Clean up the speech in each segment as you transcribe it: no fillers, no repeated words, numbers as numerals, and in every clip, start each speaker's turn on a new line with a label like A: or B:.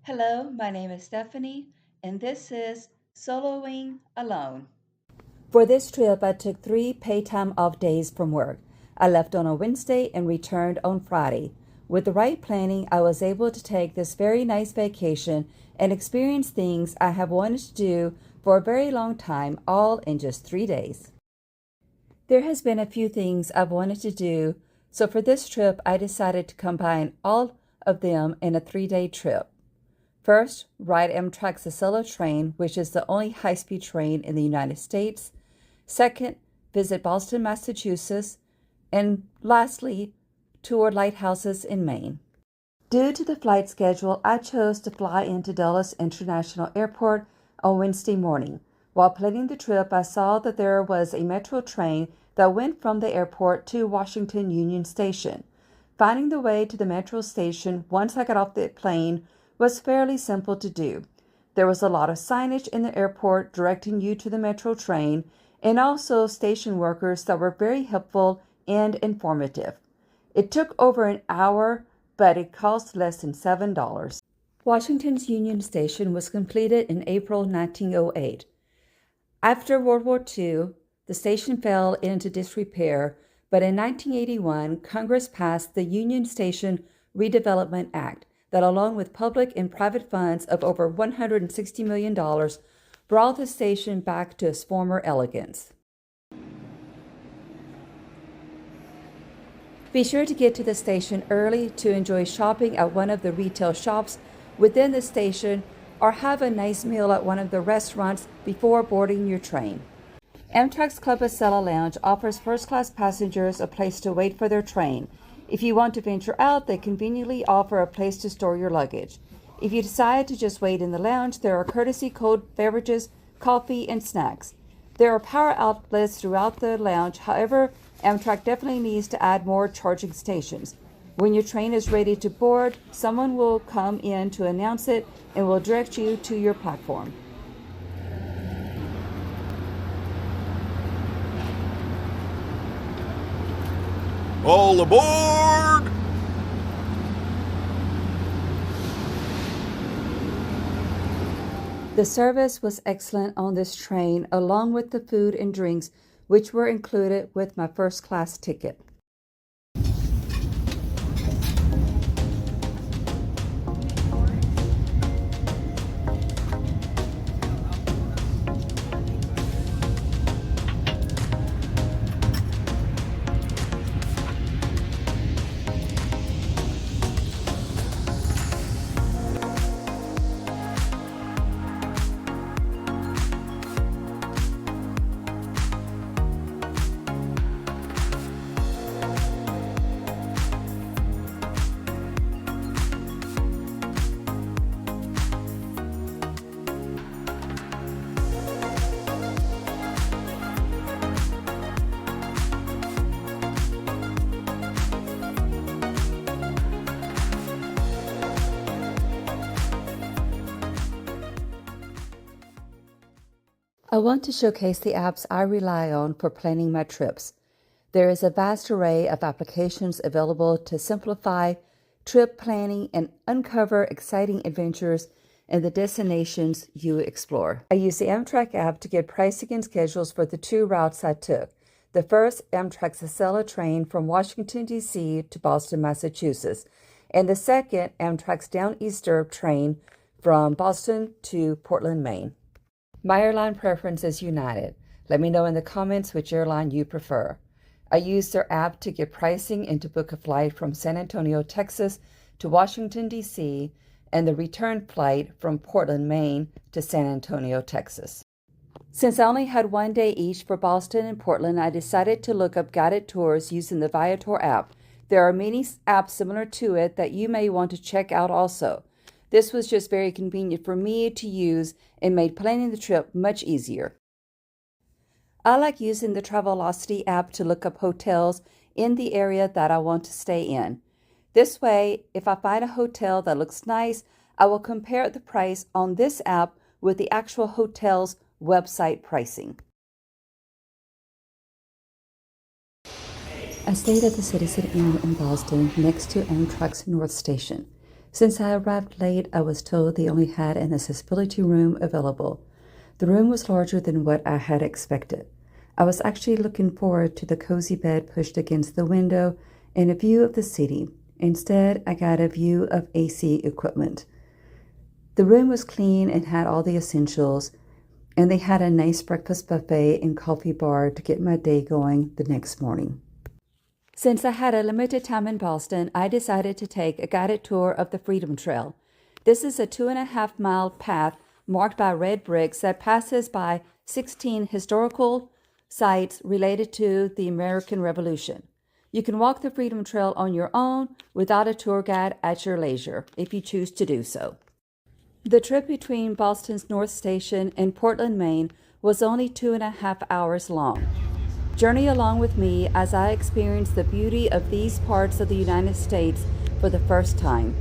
A: Hello, my name is Stephanie, and this is Soloing Alone. For this trip, I took 3 paid time off days from work. I left on a Wednesday and returned on Friday. With the right planning, I was able to take this very nice vacation and experience things I have wanted to do for a very long time, all in just 3 days. There has been a few things I've wanted to do, so for this trip, I decided to combine all of them in a 3-day trip. First, ride Amtrak's Acela train, which is the only high-speed train in the United States. Second, visit Boston, Massachusetts. And lastly, tour lighthouses in Maine. Due to the flight schedule, I chose to fly into Dulles International Airport on Wednesday morning. While planning the trip, I saw that there was a metro train that went from the airport to Washington Union Station. Finding the way to the metro station once I got off the plane was fairly simple to do. There was a lot of signage in the airport directing you to the metro train, and also station workers that were very helpful and informative. It took over an hour, but it cost less than $7. Washington's Union Station was completed in April 1908. After World War II, the station fell into disrepair, but in 1981, Congress passed the Union Station Redevelopment Act that, along with public and private funds of over $160 million, brought the station back to its former elegance. Be sure to get to the station early to enjoy shopping at one of the retail shops within the station or have a nice meal at one of the restaurants before boarding your train. Amtrak's ClubAcela Lounge offers first-class passengers a place to wait for their train. If you want to venture out, they conveniently offer a place to store your luggage. If you decide to just wait in the lounge, there are courtesy cold beverages, coffee, and snacks. There are power outlets throughout the lounge. However, Amtrak definitely needs to add more charging stations. When your train is ready to board, someone will come in to announce it and will direct you to your platform.
B: All aboard!
A: The service was excellent on this train, along with the food and drinks, which were included with my first-class ticket. I want to showcase the apps I rely on for planning my trips. There is a vast array of applications available to simplify trip planning and uncover exciting adventures in the destinations you explore. I use the Amtrak app to get pricing and schedules for the 2 routes I took. The first, Amtrak's Acela train from Washington, D.C. to Boston, Massachusetts, and the second, Amtrak's Downeaster train from Boston to Portland, Maine. My airline preference is United. Let me know in the comments which airline you prefer. I use their app to get pricing and to book a flight from San Antonio, Texas to Washington, D.C., and the return flight from Portland, Maine to San Antonio, Texas. Since I only had 1 day each for Boston and Portland, I decided to look up guided tours using the Viator app. There are many apps similar to it that you may want to check out also. This was just very convenient for me to use and made planning the trip much easier. I like using the Travelocity app to look up hotels in the area that I want to stay in. This way, if I find a hotel that looks nice, I will compare the price on this app with the actual hotel's website pricing. I stayed at the Citizen Inn in Boston next to Amtrak's North Station. Since I arrived late, I was told they only had an accessibility room available. The room was larger than what I had expected. I was actually looking forward to the cozy bed pushed against the window and a view of the city. Instead, I got a view of AC equipment. The room was clean and had all the essentials, and they had a nice breakfast buffet and coffee bar to get my day going the next morning. Since I had a limited time in Boston, I decided to take a guided tour of the Freedom Trail. This is a 2.5-mile path marked by red bricks that passes by 16 historical sites related to the American Revolution. You can walk the Freedom Trail on your own without a tour guide at your leisure, if you choose to do so. The trip between Boston's North Station and Portland, Maine was only 2.5 hours long. Journey along with me as I experience the beauty of these parts of the United States for the first time.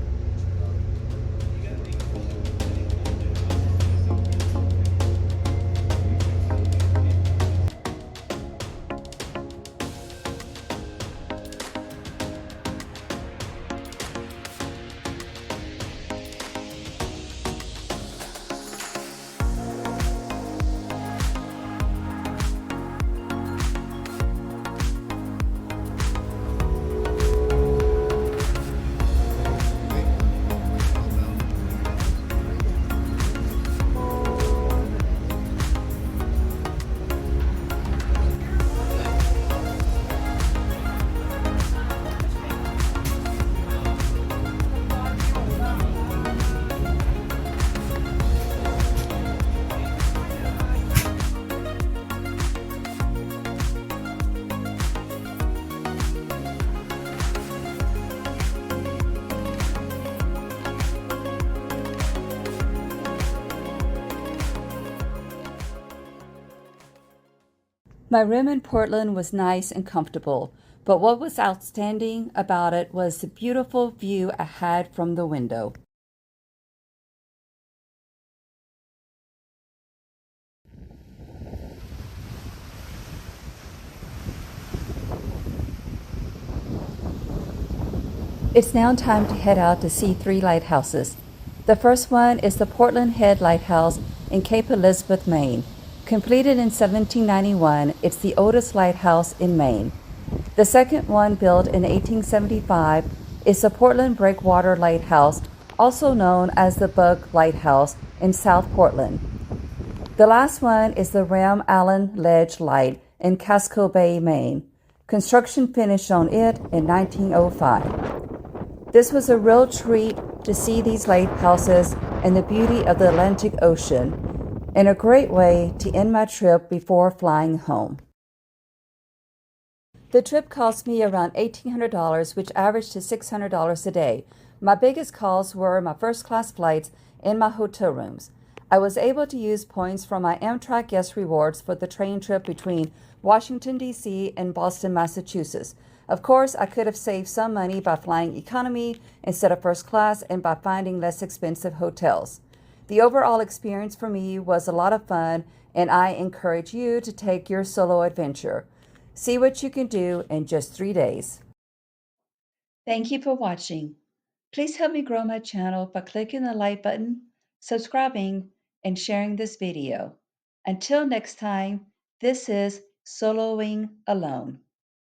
A: My room in Portland was nice and comfortable, but what was outstanding about it was the beautiful view I had from the window. It's now time to head out to see 3 lighthouses. The first one is the Portland Head Lighthouse in Cape Elizabeth, Maine. Completed in 1791, it's the oldest lighthouse in Maine. The second one, built in 1875, is the Portland Breakwater Lighthouse, also known as the Bug Lighthouse in South Portland. The last one is the Ram Allen Ledge Light in Casco Bay, Maine. Construction finished on it in 1905. This was a real treat to see these lighthouses and the beauty of the Atlantic Ocean, and a great way to end my trip before flying home. The trip cost me around $1,800, which averaged to $600 a day. My biggest costs were my first-class flights and my hotel rooms. I was able to use points from my Amtrak guest rewards for the train trip between Washington, D.C. and Boston, Massachusetts. Of course, I could have saved some money by flying economy instead of first class and by finding less expensive hotels. The overall experience for me was a lot of fun, and I encourage you to take your solo adventure. See what you can do in just 3 days. Thank you for watching. Please help me grow my channel by clicking the like button, subscribing, and sharing this video. Until next time, this is Soloing Alone.